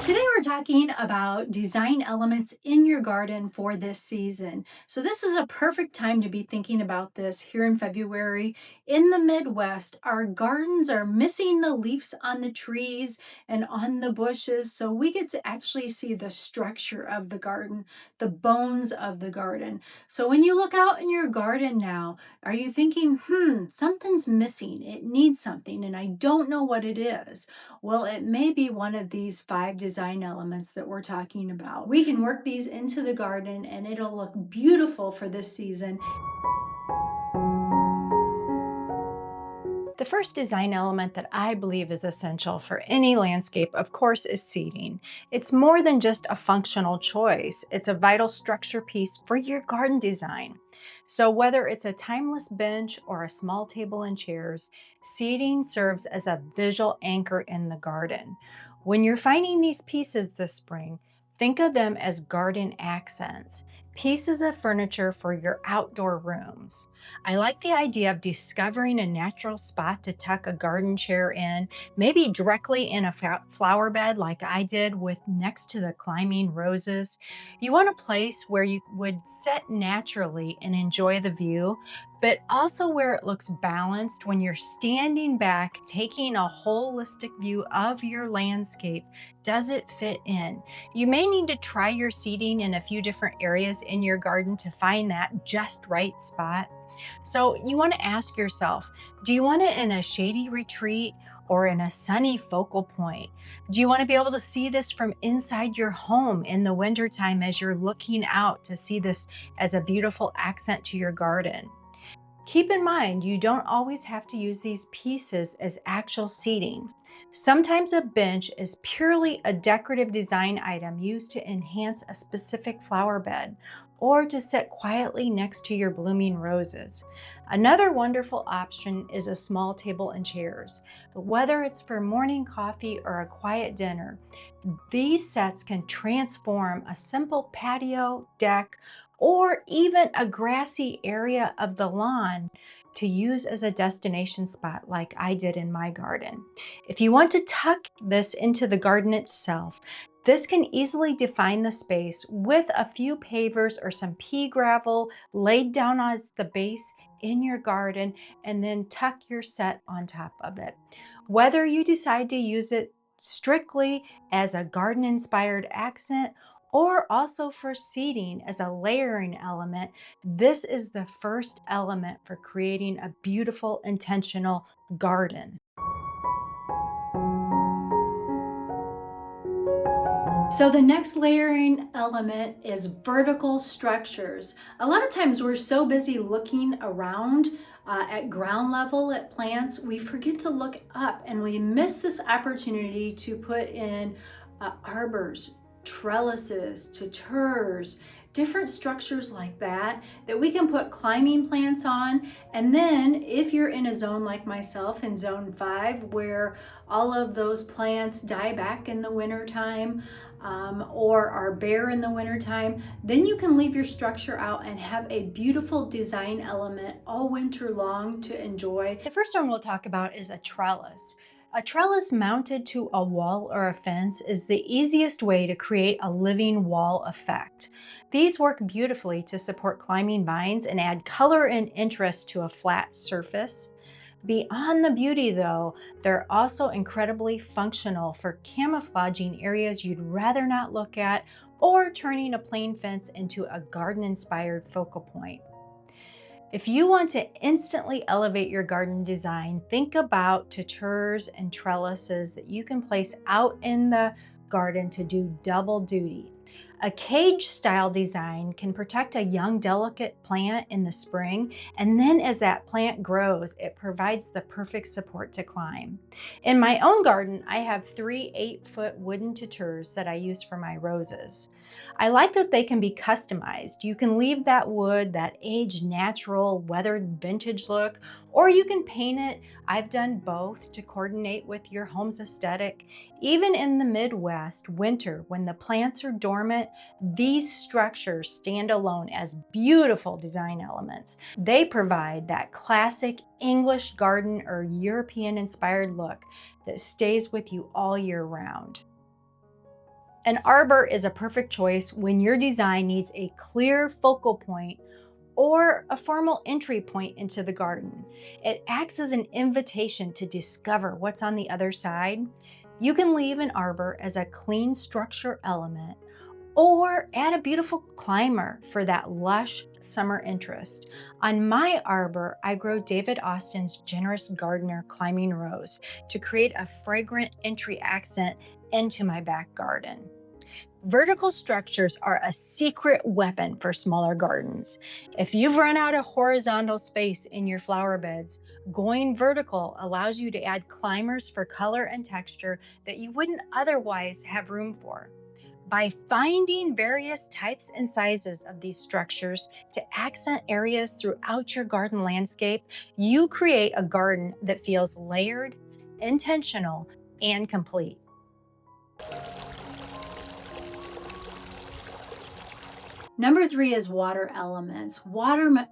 Today we're talking about design elements in your garden for this season. So this is a perfect time to be thinking about this here in February. In the Midwest, our gardens are missing the leaves on the trees and on the bushes. So we get to actually see the structure of the garden, the bones of the garden. So when you look out in your garden now, are you thinking, something's missing. It needs something and I don't know what it is. Well, it may be one of these 5 design elements that we're talking about. We can work these into the garden and it'll look beautiful for this season. The first design element that I believe is essential for any landscape, of course, is seating. It's more than just a functional choice. It's a vital structure piece for your garden design. So whether it's a timeless bench or a small table and chairs, seating serves as a visual anchor in the garden. When you're finding these pieces this spring, think of them as garden accents, pieces of furniture for your outdoor rooms. I like the idea of discovering a natural spot to tuck a garden chair in, maybe directly in a flower bed like I did with next to the climbing roses. You want a place where you would sit naturally and enjoy the view, but also where it looks balanced when you're standing back, taking a holistic view of your landscape. Does it fit in? You may need to try your seating in a few different areas in your garden to find that just right spot. So you want to ask yourself, do you want it in a shady retreat or in a sunny focal point? Do you want to be able to see this from inside your home in the wintertime as you're looking out to see this as a beautiful accent to your garden? Keep in mind, you don't always have to use these pieces as actual seating. Sometimes a bench is purely a decorative design item used to enhance a specific flower bed or to sit quietly next to your blooming roses. Another wonderful option is a small table and chairs. Whether it's for morning coffee or a quiet dinner, these sets can transform a simple patio, deck, or even a grassy area of the lawn to use as a destination spot like I did in my garden. If you want to tuck this into the garden itself, this can easily define the space with a few pavers or some pea gravel laid down as the base in your garden and then tuck your set on top of it. Whether you decide to use it strictly as a garden inspired accent or also for seating as a layering element, this is the first element for creating a beautiful, intentional garden. So the next layering element is vertical structures. A lot of times we're so busy looking around at ground level at plants, we forget to look up and we miss this opportunity to put in arbors, trellises, tuteurs, different structures like that that we can put climbing plants on. And then if you're in a zone like myself in zone 5 where all of those plants die back in the wintertime, or are bare in the wintertime, then you can leave your structure out and have a beautiful design element all winter long to enjoy. The first one we'll talk about is a trellis. A trellis mounted to a wall or a fence is the easiest way to create a living wall effect. These work beautifully to support climbing vines and add color and interest to a flat surface. Beyond the beauty though, they're also incredibly functional for camouflaging areas you'd rather not look at or turning a plain fence into a garden-inspired focal point. If you want to instantly elevate your garden design, think about tuteurs and trellises that you can place out in the garden to do double duty. A cage style design can protect a young, delicate plant in the spring, and then as that plant grows, it provides the perfect support to climb. In my own garden, I have 3 8-foot wooden tuteurs that I use for my roses. I like that they can be customized. You can leave that wood, that aged, natural, weathered, vintage look, or you can paint it. I've done both to coordinate with your home's aesthetic. Even in the Midwest, winter, when the plants are dormant, These structures stand alone as beautiful design elements. They provide that classic English garden or European-inspired look that stays with you all year round. An arbor is a perfect choice when your design needs a clear focal point or a formal entry point into the garden. It acts as an invitation to discover what's on the other side. You can leave an arbor as a clean structure element or add a beautiful climber for that lush summer interest. On my arbor, I grow David Austin's Generous Gardener climbing rose to create a fragrant entry accent into my back garden. Vertical structures are a secret weapon for smaller gardens. If you've run out of horizontal space in your flower beds, going vertical allows you to add climbers for color and texture that you wouldn't otherwise have room for. By finding various types and sizes of these structures to accent areas throughout your garden landscape, you create a garden that feels layered, intentional, and complete. Number 3 is water elements.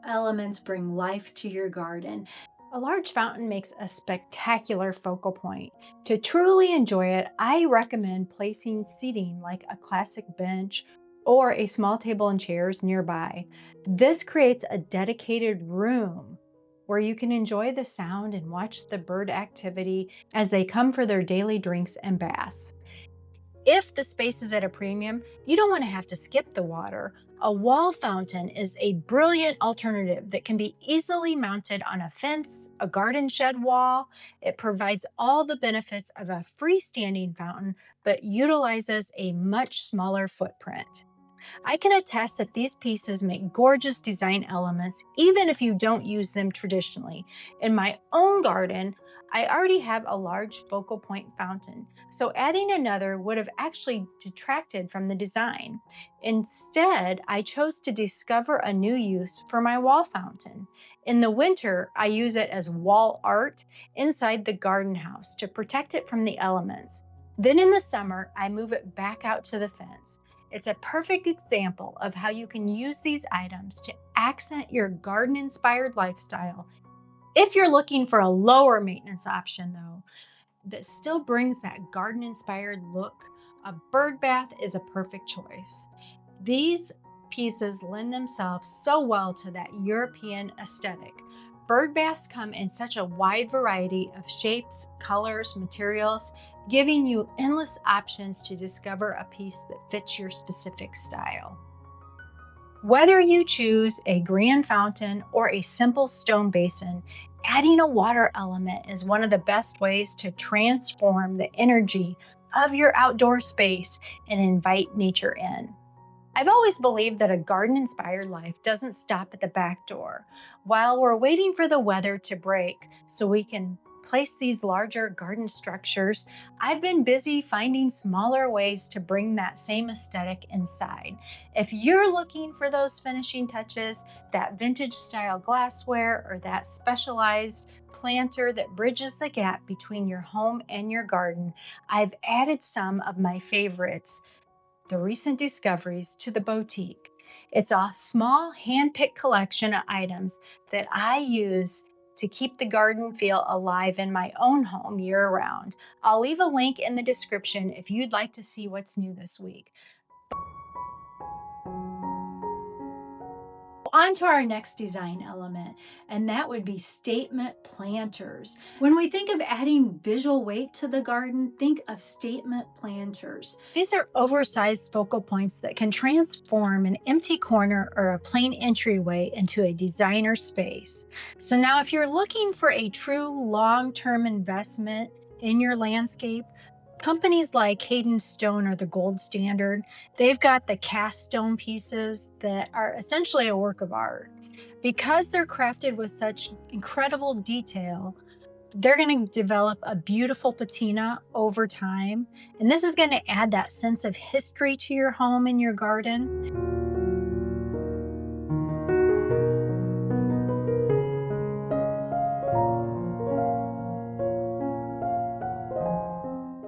Elements bring life to your garden. A large fountain makes a spectacular focal point. To truly enjoy it, I recommend placing seating like a classic bench or a small table and chairs nearby. This creates a dedicated room where you can enjoy the sound and watch the bird activity as they come for their daily drinks and baths. If the space is at a premium, you don't want to have to skip the water. A wall fountain is a brilliant alternative that can be easily mounted on a fence, a garden shed wall. It provides all the benefits of a freestanding fountain, but utilizes a much smaller footprint. I can attest that these pieces make gorgeous design elements, even if you don't use them traditionally. In my own garden, I already have a large focal point fountain, so adding another would have actually detracted from the design. Instead, I chose to discover a new use for my wall fountain. In the winter, I use it as wall art inside the garden house to protect it from the elements. Then in the summer, I move it back out to the fence. It's a perfect example of how you can use these items to accent your garden-inspired lifestyle. If you're looking for a lower maintenance option though, that still brings that garden-inspired look, a bird bath is a perfect choice. These pieces lend themselves so well to that European aesthetic. Bird baths come in such a wide variety of shapes, colors, materials, giving you endless options to discover a piece that fits your specific style. Whether you choose a grand fountain or a simple stone basin, adding a water element is one of the best ways to transform the energy of your outdoor space and invite nature in. I've always believed that a garden-inspired life doesn't stop at the back door. While we're waiting for the weather to break so we can place these larger garden structures, I've been busy finding smaller ways to bring that same aesthetic inside. If you're looking for those finishing touches, that vintage style glassware, or that specialized planter that bridges the gap between your home and your garden, I've added some of my favorites, the recent discoveries, to the boutique. It's a small hand-picked collection of items that I use to keep the garden feel alive in my own home year-round. I'll leave a link in the description if you'd like to see what's new this week. On to our next design element, and that would be statement planters. When we think of adding visual weight to the garden, think of statement planters. These are oversized focal points that can transform an empty corner or a plain entryway into a designer space. So now if you're looking for a true long-term investment in your landscape, companies like Haddonstone are the gold standard. They've got the cast stone pieces that are essentially a work of art. Because they're crafted with such incredible detail, they're going to develop a beautiful patina over time. And this is going to add that sense of history to your home and your garden.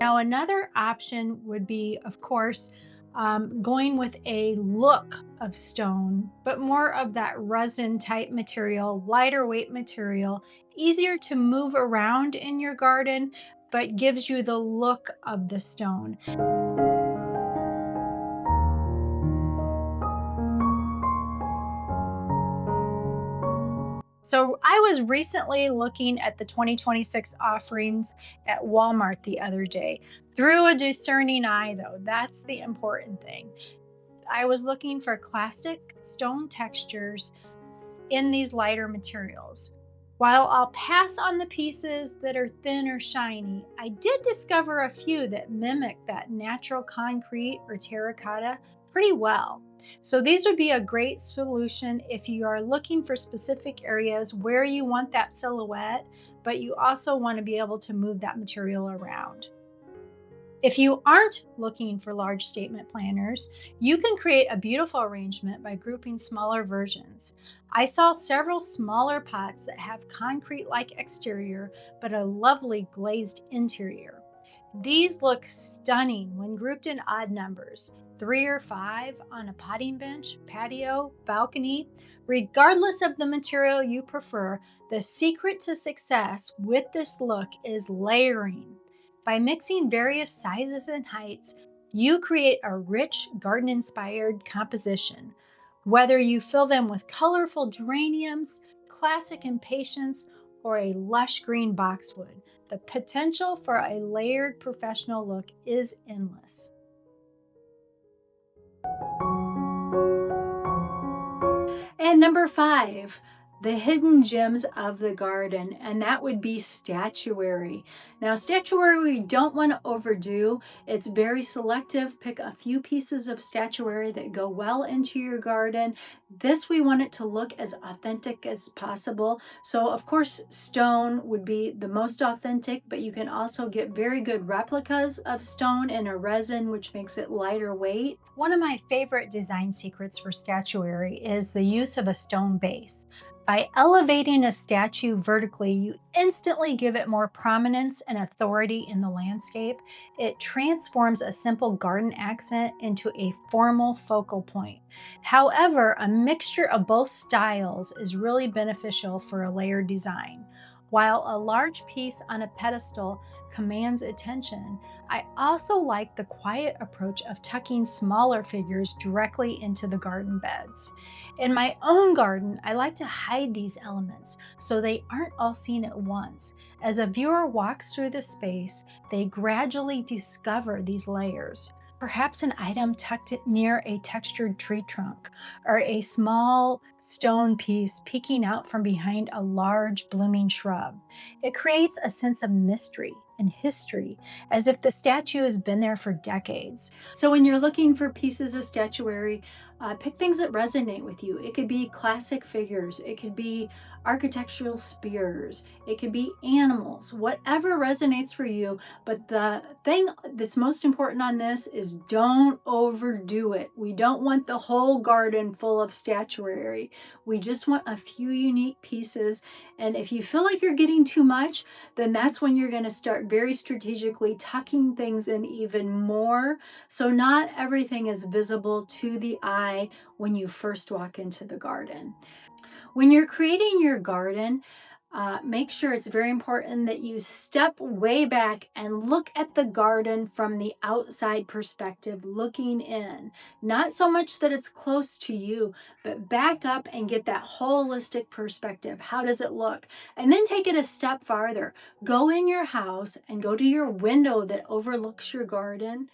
Now, another option would be, of course, going with a look of stone, but more of that resin type material, lighter weight material, easier to move around in your garden, but gives you the look of the stone. So I was recently looking at the 2026 offerings at Walmart the other day through a discerning eye, though. That's the important thing. I was looking for classic stone textures in these lighter materials. While I'll pass on the pieces that are thin or shiny, I did discover a few that mimic that natural concrete or terracotta pretty well. So these would be a great solution if you are looking for specific areas where you want that silhouette, but you also want to be able to move that material around. If you aren't looking for large statement planners, you can create a beautiful arrangement by grouping smaller versions. I saw several smaller pots that have concrete like exterior but a lovely glazed interior. These look stunning when grouped in odd numbers, 3 or 5 on a potting bench, patio, balcony. Regardless of the material you prefer, the secret to success with this look is layering. By mixing various sizes and heights, you create a rich garden inspired composition. Whether you fill them with colorful geraniums, classic impatiens, or a lush green boxwood, the potential for a layered professional look is endless. And number 5, the hidden gems of the garden, and that would be statuary. Now, statuary we don't want to overdo. It's very selective. Pick a few pieces of statuary that go well into your garden. This we want it to look as authentic as possible. So, of course, stone would be the most authentic, but you can also get very good replicas of stone in a resin, which makes it lighter weight. One of my favorite design secrets for statuary is the use of a stone base. By elevating a statue vertically, you instantly give it more prominence and authority in the landscape. It transforms a simple garden accent into a formal focal point. However, a mixture of both styles is really beneficial for a layered design. While a large piece on a pedestal commands attention, I also like the quiet approach of tucking smaller figures directly into the garden beds. In my own garden, I like to hide these elements so they aren't all seen at once. As a viewer walks through the space, they gradually discover these layers. Perhaps an item tucked near a textured tree trunk, or a small stone piece peeking out from behind a large blooming shrub. It creates a sense of mystery and history, as if the statue has been there for decades. So, when you're looking for pieces of statuary, pick things that resonate with you. It could be classic figures, it could be architectural spears, it could be animals, whatever resonates for you. But the thing that's most important on this is don't overdo it. We don't want the whole garden full of statuary. We just want a few unique pieces. And if you feel like you're getting too much, then that's when you're going to start very strategically tucking things in even more. So not everything is visible to the eye when you first walk into the garden. When you're creating your garden, make sure it's very important that you step way back and look at the garden from the outside perspective, looking in. Not so much that it's close to you, but back up and get that holistic perspective. How does it look? And then take it a step farther. Go in your house and go to your window that overlooks your garden.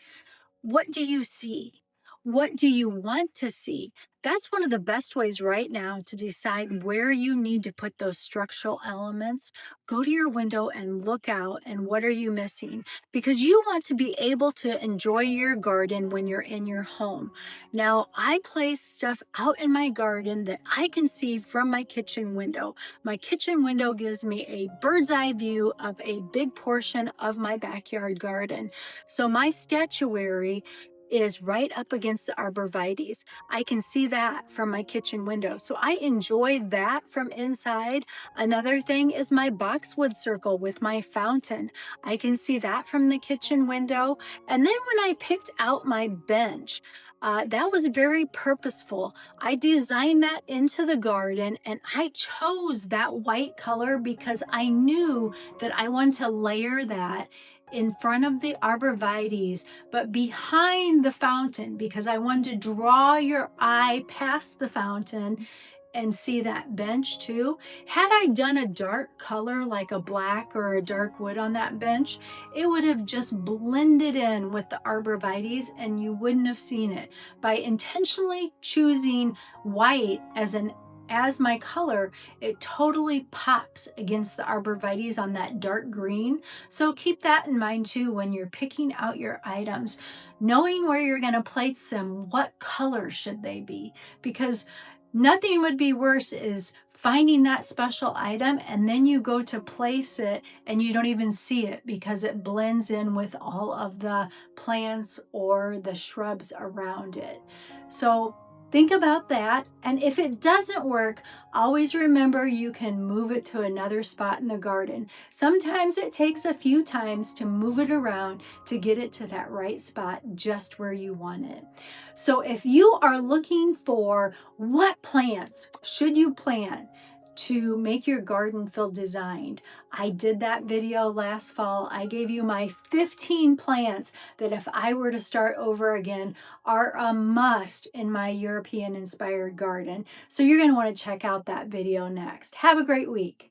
What do you see? What do you want to see? That's one of the best ways right now to decide where you need to put those structural elements. Go to your window and look out, and what are you missing? Because you want to be able to enjoy your garden when you're in your home. Now, I place stuff out in my garden that I can see from my kitchen window. My kitchen window gives me a bird's eye view of a big portion of my backyard garden. So my statuary is right up against the arborvitaes. I can see that from my kitchen window. So I enjoy that from inside. Another thing is my boxwood circle with my fountain. I can see that from the kitchen window. And then when I picked out my bench, that was very purposeful. I designed that into the garden and I chose that white color because I knew that I want to layer that in front of the arborvitaes, but behind the fountain because I wanted to draw your eye past the fountain and see that bench too. Had I done a dark color like a black or a dark wood on that bench, it would have just blended in with the arborvitaes and you wouldn't have seen it. By intentionally choosing white as my color, it totally pops against the arborvitaes on that dark green. So keep that in mind too when you're picking out your items. Knowing where you're going to place them, what color should they be? Because nothing would be worse is finding that special item and then you go to place it and you don't even see it because it blends in with all of the plants or the shrubs around it. So think about that. And if it doesn't work, always remember you can move it to another spot in the garden. Sometimes it takes a few times to move it around to get it to that right spot just where you want it. So if you are looking for what plants should you plant to make your garden feel designed, I did that video last fall. I gave you my 15 plants that if I were to start over again are a must in my European inspired garden. So you're going to want to check out that video next. Have a great week.